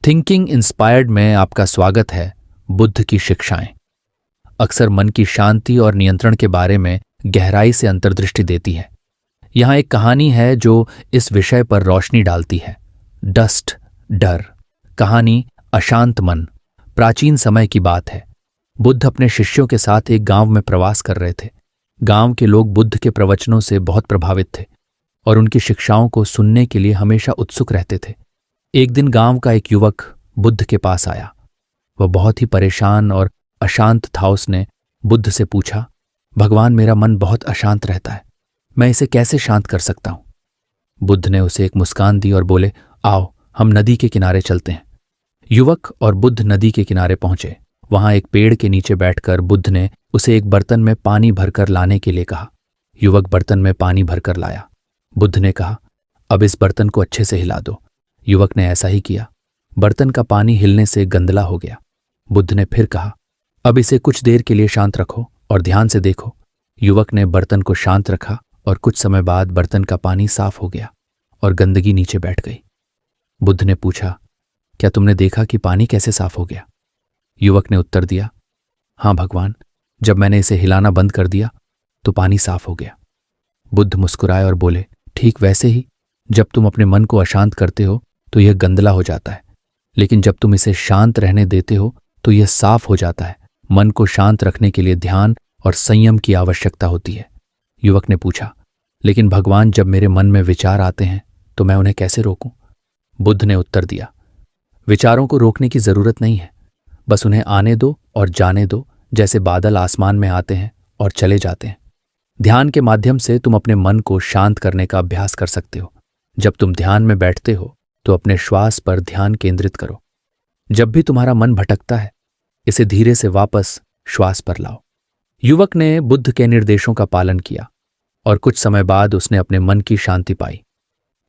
Thinking inspired में आपका स्वागत है। बुद्ध की शिक्षाएं अक्सर मन की शांति और नियंत्रण के बारे में गहराई से अंतर्दृष्टि देती है। यहाँ एक कहानी है जो इस विषय पर रोशनी डालती है। डस्ट, डर। कहानी अशांत मन। प्राचीन समय की बात है। बुद्ध अपने शिष्यों के साथ एक गांव में प्रवास कर रहे थे। गांव के लोग बुद्ध के प्रवचनों से बहुत प्रभावित थे और उनकी शिक्षाओं को सुनने के लिए हमेशा उत्सुक रहते थे। एक दिन गांव का एक युवक बुद्ध के पास आया। वह बहुत ही परेशान और अशांत था। उसने बुद्ध से पूछा, भगवान, मेरा मन बहुत अशांत रहता है, मैं इसे कैसे शांत कर सकता हूं? बुद्ध ने उसे एक मुस्कान दी और बोले, आओ हम नदी के किनारे चलते हैं। युवक और बुद्ध नदी के किनारे पहुंचे। वहां एक पेड़ के नीचे बैठकर बुद्ध ने उसे एक बर्तन में पानी भरकर लाने के लिए कहा। युवक बर्तन में पानी भरकर लाया। बुद्ध ने कहा, अब इस बर्तन को अच्छे से हिला दो। युवक ने ऐसा ही किया। बर्तन का पानी हिलने से गंदला हो गया। बुद्ध ने फिर कहा, अब इसे कुछ देर के लिए शांत रखो और ध्यान से देखो। युवक ने बर्तन को शांत रखा और कुछ समय बाद बर्तन का पानी साफ हो गया और गंदगी नीचे बैठ गई। बुद्ध ने पूछा, क्या तुमने देखा कि पानी कैसे साफ हो गया? युवक ने उत्तर दिया, हाँ भगवान, जब मैंने इसे हिलाना बंद कर दिया तो पानी साफ हो गया। बुद्ध मुस्कुराए और बोले, ठीक वैसे ही जब तुम अपने मन को अशांत करते हो तो यह गंदला हो जाता है, लेकिन जब तुम इसे शांत रहने देते हो तो यह साफ हो जाता है। मन को शांत रखने के लिए ध्यान और संयम की आवश्यकता होती है। युवक ने पूछा, लेकिन भगवान, जब मेरे मन में विचार आते हैं तो मैं उन्हें कैसे रोकूं? बुद्ध ने उत्तर दिया, विचारों को रोकने की जरूरत नहीं है, बस उन्हें आने दो और जाने दो, जैसे बादल आसमान में आते हैं और चले जाते हैं। ध्यान के माध्यम से तुम अपने मन को शांत करने का अभ्यास कर सकते हो। जब तुम ध्यान में बैठते हो तो अपने श्वास पर ध्यान केंद्रित करो। जब भी तुम्हारा मन भटकता है, इसे धीरे से वापस श्वास पर लाओ। युवक ने बुद्ध के निर्देशों का पालन किया और कुछ समय बाद उसने अपने मन की शांति पाई।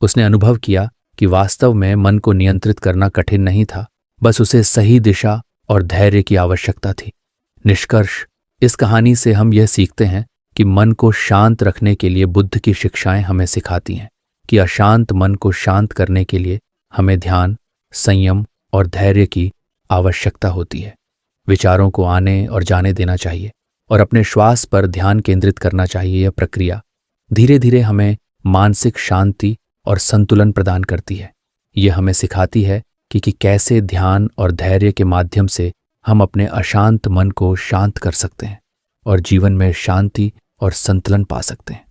उसने अनुभव किया कि वास्तव में मन को नियंत्रित करना कठिन नहीं था, बस उसे सही दिशा और धैर्य की आवश्यकता थी। निष्कर्ष, इस कहानी से हम यह सीखते हैं कि मन को शांत रखने के लिए बुद्ध की शिक्षाएं हमें सिखाती हैं कि अशांत मन को शांत करने के लिए हमें ध्यान, संयम और धैर्य की आवश्यकता होती है। विचारों को आने और जाने देना चाहिए और अपने श्वास पर ध्यान केंद्रित करना चाहिए। यह प्रक्रिया धीरे धीरे हमें मानसिक शांति और संतुलन प्रदान करती है। यह हमें सिखाती है कि कैसे ध्यान और धैर्य के माध्यम से हम अपने अशांत मन को शांत कर सकते हैं और जीवन में शांति और संतुलन पा सकते हैं।